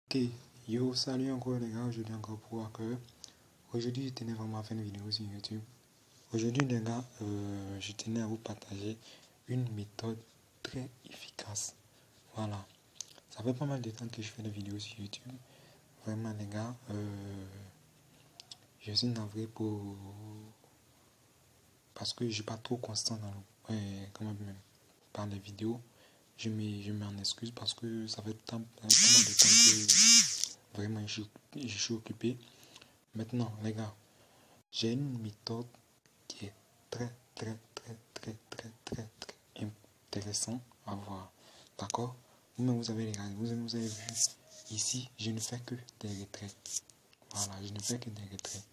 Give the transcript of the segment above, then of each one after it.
Ok, yo, salut encore les gars, aujourd'hui encore pour Hacker. Aujourd'hui, je tenais vraiment à faire une vidéo sur YouTube. Aujourd'hui, les gars, je tenais à vous partager une méthode très efficace. Voilà, ça fait pas mal de temps que je fais des vidéos sur YouTube. Vraiment, les gars, je suis navré parce que je suis pas trop constant par les vidéos. Je m'en excuse parce que ça fait pas mal de temps que vraiment je suis occupé. Maintenant, les gars, j'ai une méthode qui est très intéressante à voir. D'accord? Vous-même, vous avez regardé, vous avez vu. Ici, je ne fais que des retraits. Voilà, je ne fais que des retraits.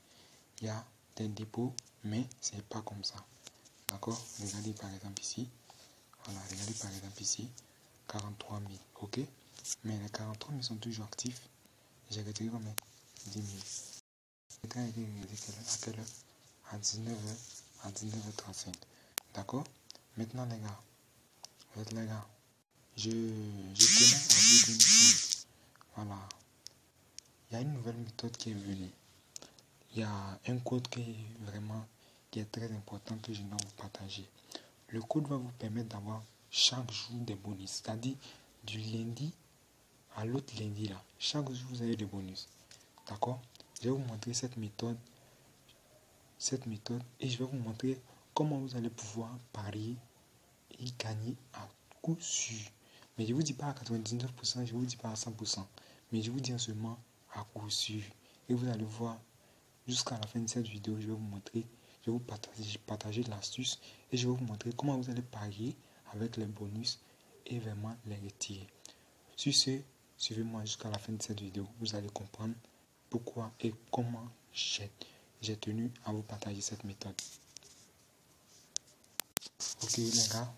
Il y a des dépôts, mais c'est pas comme ça. D'accord? Regardez par exemple ici. Voilà, regardez par exemple ici. 43 000. Ok? Mais les 43 000 sont toujours actifs. J'ai retiré combien? 10 000. Le retrait a été réalisé à quelle heure? À 19h35. D'accord? Maintenant, les gars, je tenais à vous dire une chose. Voilà. Il y a une nouvelle méthode qui est venue. Il y a un code qui est très important que je dois vous partager. Le code va vous permettre d'avoir chaque jour des bonus. C'est-à-dire du lundi à l'autre lundi là. Chaque jour, vous avez des bonus. D'accord? Je vais vous montrer cette méthode et je vais vous montrer comment vous allez pouvoir parier et gagner à coup sûr. Mais je ne vous dis pas à 99%, je ne vous dis pas à 100%, mais je vous dis seulement à coup sûr. Et vous allez voir jusqu'à la fin de cette vidéo, je vais vous montrer, je vais vous partager l'astuce et je vais vous montrer comment vous allez parier avec les bonus et vraiment les retirer. Sur ce, suivez-moi jusqu'à la fin de cette vidéo, vous allez comprendre pourquoi et comment j'ai tenu à vous partager cette méthode. Ok les gars,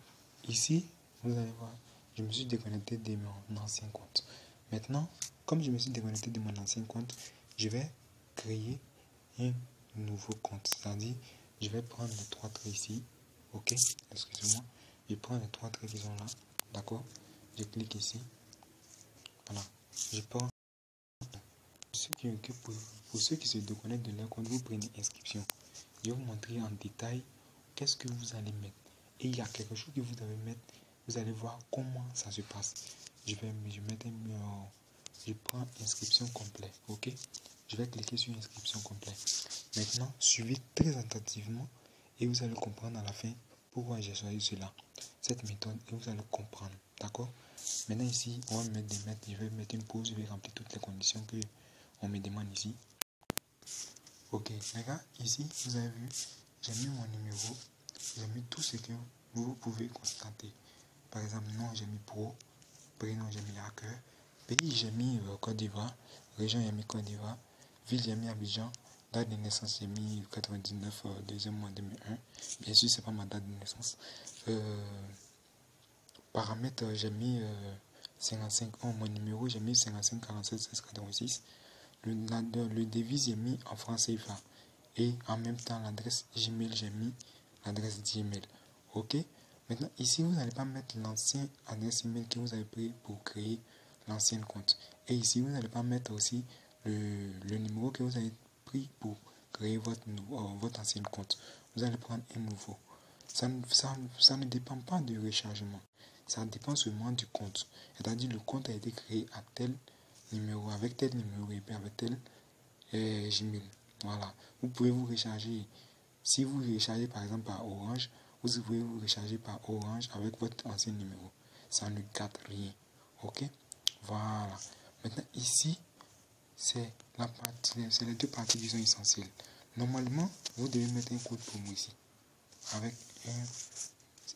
ici vous allez voir, je me suis déconnecté de mon ancien compte. Maintenant, comme je me suis déconnecté de mon ancien compte, je vais créer un nouveau compte. C'est-à-dire, je vais prendre les trois traits ici. Ok, excusez-moi. Je prends les trois traits qui sont là. D'accord, je clique ici. Voilà, je prends. Pour ceux qui se déconnectent de leur compte, vous prenez inscription. Je vais vous montrer en détail qu'est-ce que vous allez mettre. Et il y a quelque chose que vous devez mettre. Vous allez voir comment ça se passe. Je prends inscription complète. Ok. Je vais cliquer sur inscription complète. Maintenant, suivez très attentivement et vous allez comprendre à la fin pourquoi j'ai choisi cela. Cette méthode et vous allez comprendre. D'accord. Maintenant ici, on va mettre des mètres. Je vais mettre une pause. Je vais remplir toutes les conditions que on me demande ici. Ok, les gars, ici, vous avez vu, j'ai mis mon numéro, j'ai mis tout ce que vous pouvez constater. Par exemple, nom, j'ai mis pro, prénom, j'ai mis Hacker, pays, j'ai mis Côte d'Ivoire, région, j'ai mis Côte d'Ivoire, ville, j'ai mis Abidjan, date de naissance, j'ai mis 99, deuxième mois 2001. Bien sûr, c'est pas ma date de naissance. Paramètres, j'ai mis 55, mon numéro, j'ai mis 55 47 16 86. Le devise, j'ai mis en France CFA. Et en même temps, l'adresse Gmail, j'ai mis l'adresse Gmail. Ok. Maintenant, ici, vous n'allez pas mettre l'ancien adresse email que vous avez pris pour créer l'ancien compte. Et ici, vous n'allez pas mettre aussi le numéro que vous avez pris pour créer votre ancien compte. Vous allez prendre un nouveau. Ça ne dépend pas du rechargement. Ça dépend seulement du compte. C'est-à-dire, le compte a été créé à tel numéro, avec tel numéro et puis avec tel Gmail. Voilà. Vous pouvez vous recharger. Si vous rechargez par exemple par Orange, vous pouvez vous recharger par Orange avec votre ancien numéro. Ça ne gâte rien. Ok? Voilà. Maintenant, ici, c'est les deux parties qui sont essentielles. Normalement, vous devez mettre un code promo ici. Avec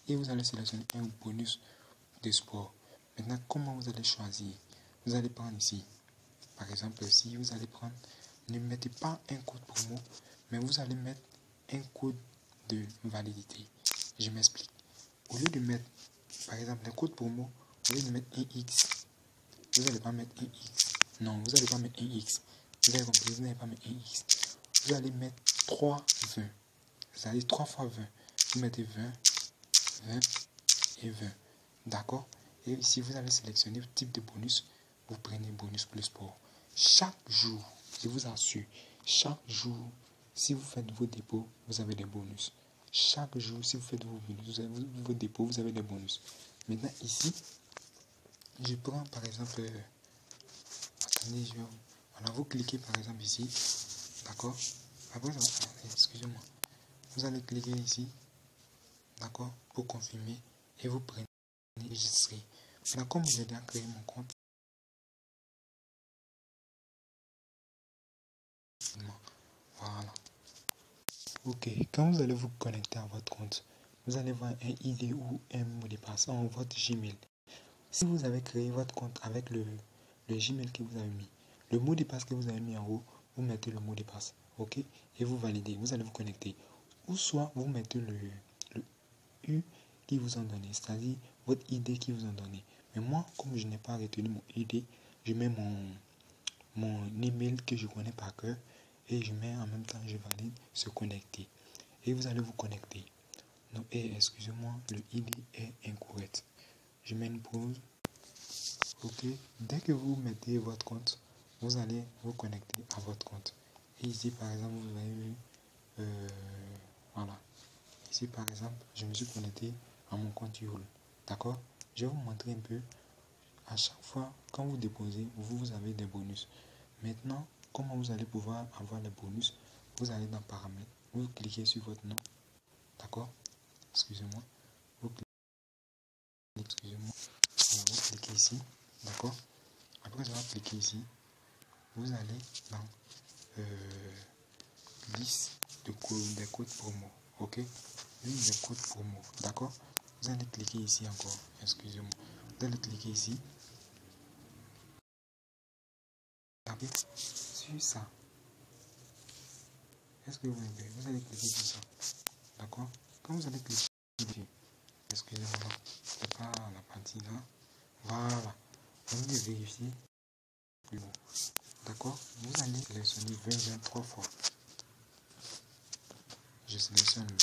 et vous allez sélectionner un bonus de sport. Maintenant, comment vous allez choisir? Vous allez prendre ici. Par exemple, si vous allez prendre, ne mettez pas un code promo, mais vous allez mettre un code de validité. Je m'explique. Au lieu de mettre, par exemple, un code promo, au lieu de mettre un X, vous n'allez pas mettre un X. Non, vous n'allez pas mettre un X. Vous avez compris, vous n'allez pas mettre un X. Vous allez mettre 3, 20. C'est-à-dire 3 fois 20. Vous mettez 20, 20 et 20. D'accord? Et ici, vous allez sélectionner le type de bonus. vous prenez bonus plus sport. Chaque jour, je vous assure, chaque jour, si vous faites vos dépôts, vous avez des bonus. Chaque jour, si vous faites vos dépôts, vous avez des bonus. Maintenant, ici, je prends par exemple, attendez, voilà, vous cliquez par exemple ici, d'accord? Après, excusez-moi, vous allez cliquer ici, d'accord, pour confirmer et vous prenez enregistrer. Maintenant, comme j'ai déjà créé mon compte, voilà. Ok, quand vous allez vous connecter à votre compte, vous allez voir un ID ou un mot de passe en votre Gmail. Si vous avez créé votre compte avec le Gmail que vous avez mis, le mot de passe que vous avez mis en haut, vous mettez le mot de passe, ok, et vous validez, vous allez vous connecter. Ou soit vous mettez le U qui vous ont donné, c'est-à-dire votre ID qui vous ont donné. Mais moi, comme je n'ai pas retenu mon ID, je mets mon email que je connais par cœur et je mets en même temps, je valide se connecter. Et vous allez vous connecter. Non, et excusez-moi, le ID est incorrect. Je mets une pause. Ok. Dès que vous mettez votre compte, vous allez vous connecter à votre compte. Et ici, par exemple, vous avez vu, voilà. Ici, par exemple, je me suis connecté à mon compte YOLO. D'accord? Je vais vous montrer un peu. À chaque fois, quand vous déposez, vous avez des bonus. Maintenant, comment vous allez pouvoir avoir les bonus? Vous allez dans paramètres, vous cliquez sur votre nom. D'accord? Excusez-moi. Vous cliquez ici. D'accord? Après avoir cliqué ici, vous allez dans liste des codes promo. Ok? Liste des codes promo. D'accord? Vous allez cliquer ici encore. Excusez-moi. Vous allez cliquer ici. Tapez sur ça. Est-ce que vous avez? Vous allez cliquer sur ça. D'accord? Quand vous allez cliquer ici, excusez-moi, c'est pas la partie là. Voilà. Vous allez vérifier plus haut. D'accord? Vous allez sélectionner 23 fois. Je sélectionne 20.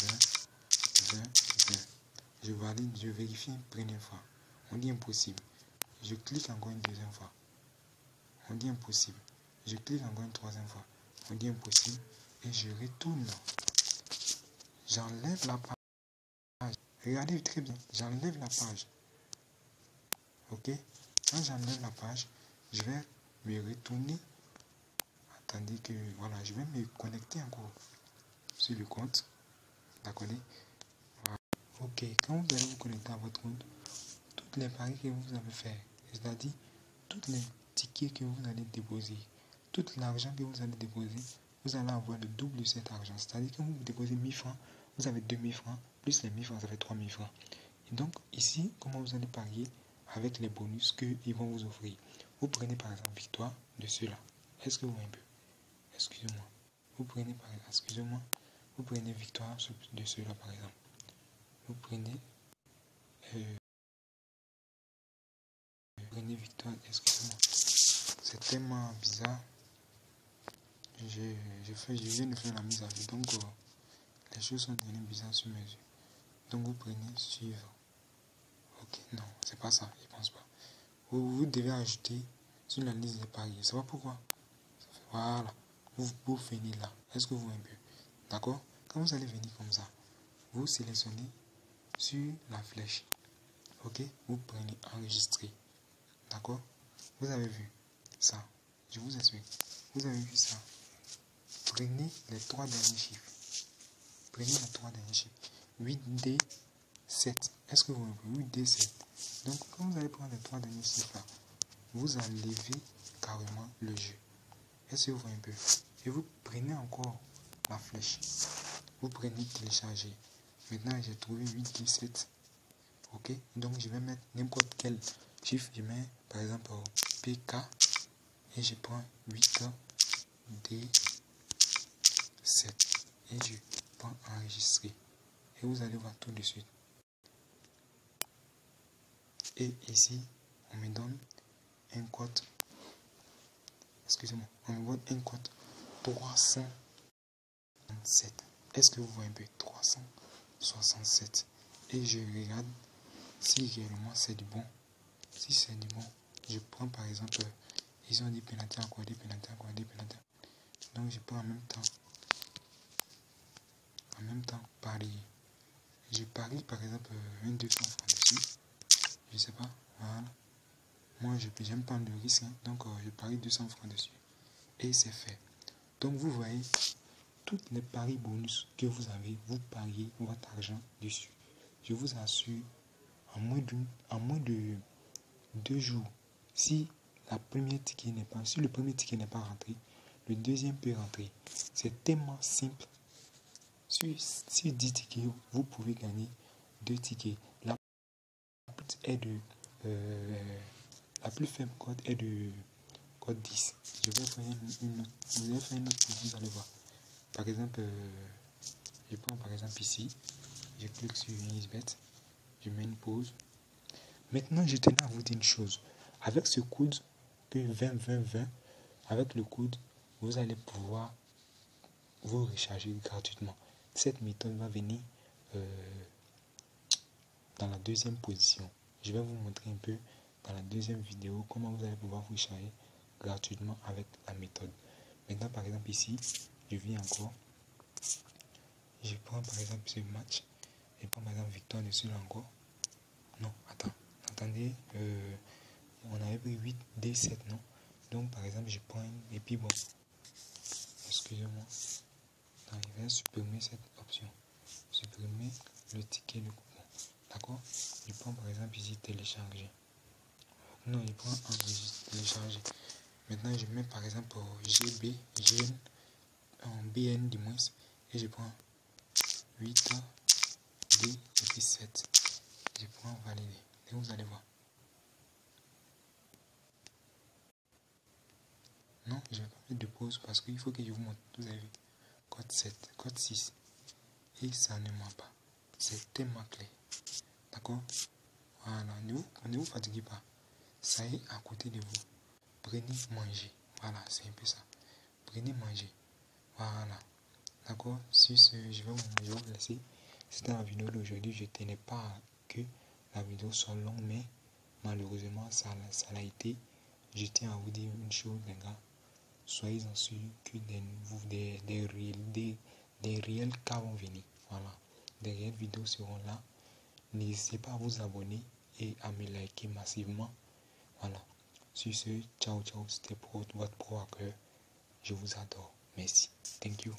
Je valide, je vérifie une première fois. On dit impossible. Je clique encore une deuxième fois. On dit impossible. Je clique encore une troisième fois. On dit impossible. Et je retourne. J'enlève la page. Regardez très bien. J'enlève la page. Ok? Quand j'enlève la page, je vais me retourner. Attendez que, voilà, je vais me connecter encore sur le compte. D'accord? Voilà. Ok, quand vous allez vous connecter à votre compte, toutes les paris que vous avez fait, c'est-à-dire tous les tickets que vous allez déposer, tout l'argent que vous allez déposer, vous allez avoir le double de cet argent. C'est-à-dire que vous déposez 1000 francs, vous avez 2000 francs, plus les 1000 francs, ça fait 3000 francs. Et donc, ici, comment vous allez parier avec les bonus qu'ils vont vous offrir? Vous prenez par exemple victoire de ceux-là. Est-ce que vous voyez un peu? Excusez-moi. Vous prenez par exemple, excusez-moi, vous prenez victoire de ceux-là par exemple. Vous prenez victoire, excusez-moi. C'est tellement bizarre. Je viens de faire la mise à jour. Donc, les choses sont devenues bizarres sur mes yeux. Donc, vous prenez suivre. Ok, non, c'est pas ça, je pense pas. Vous devez ajouter sur la liste des paris. C'est pas pourquoi. Voilà. Vous venez là. Est-ce que vous voyez un peu? D'accord? Quand vous allez venir comme ça, vous sélectionnez sur la flèche. Ok? Vous prenez enregistrer. D'accord? Vous avez vu ça. Je vous explique. Vous avez vu ça. Prenez les trois derniers chiffres. Prenez les trois derniers chiffres. 8D 7. Est-ce que vous voyez? 8D 7. Donc, quand vous allez prendre les trois derniers chiffres là, vous enlevez carrément le jeu. Est-ce que vous voyez un peu? Et vous prenez encore la flèche. Vous prenez télécharger. Maintenant, j'ai trouvé 8D 7. Ok? Donc, je vais mettre n'importe quel chiffre. Je mets par exemple PK et je prends 8D 7 et je prends enregistrer et vous allez voir tout de suite. Et ici on me donne un code, excusez-moi, on me donne un code 367. Est-ce que vous voyez un peu? 367 et je regarde si réellement c'est du bon. Si c'est du bon, je prends par exemple, ils ont dit pénalité accordée, pénalité accordée, pénalité. Donc je prends en même temps, parier. Je parie par exemple 200 francs dessus. Je sais pas, voilà. Moi, j'aime prendre le risque, hein. Donc je parie 200 francs dessus. Et c'est fait. Donc vous voyez, tous les paris bonus que vous avez, vous pariez votre argent dessus. Je vous assure, en moins de 2 jours, si le premier ticket n'est pas rentré, le deuxième peut rentrer. C'est tellement simple. Sur 10 tickets, vous pouvez gagner 2 tickets. La plus faible cote est de code 10. Je vais faire une note. Vous allez faire une note pour vous allez voir. Par exemple, je prends par exemple ici, je clique sur EasyBet, je mets une pause. Maintenant, je tenais à vous dire une chose. Avec ce code que 20, avec le code, vous allez pouvoir vous recharger gratuitement. Cette méthode va venir dans la deuxième position. Je vais vous montrer un peu dans la deuxième vidéo comment vous allez pouvoir vous recharger gratuitement avec la méthode. Maintenant, par exemple, ici, je viens encore. Je prends par exemple ce match. Je prends par exemple victoire dessus là encore. Non, attendez. On avait pris 8, D7, non? Donc, par exemple, je prends une. Et puis bon, excusez-moi. Je vais supprimer cette option. Supprimer le ticket, le coupon. D'accord? Je prends par exemple ici télécharger. Non, je prends enregistrer, télécharger. Maintenant, je mets par exemple GB, GN, en BN du moins. Et je prends 8, D, et puis 7. Je prends valider. Et vous allez voir. Non, je ne vais pas mettre de pause parce qu'il faut que je vous montre. Vous avez vu. Code 7, code 6. Et ça ne ment pas. C'est tellement clair. D'accord? Voilà. Ne vous fatiguez pas. Ça est à côté de vous. Prenez, mangez. Voilà, c'est un peu ça. Prenez, mangez. Voilà. D'accord? Sur ce, je vais vous laisser. C'était la vidéo d'aujourd'hui. Je ne tenais pas à que la vidéo soit longue, mais malheureusement, ça l'a été. Je tiens à vous dire une chose, les gars. Soyez-en sûrs que des réels cas vont venir. Voilà. Des réelles vidéos seront là. N'hésitez pas à vous abonner et à me liker massivement. Voilà. Sur ce, ciao, ciao. C'était votre pro à cœur. Je vous adore. Merci. Thank you.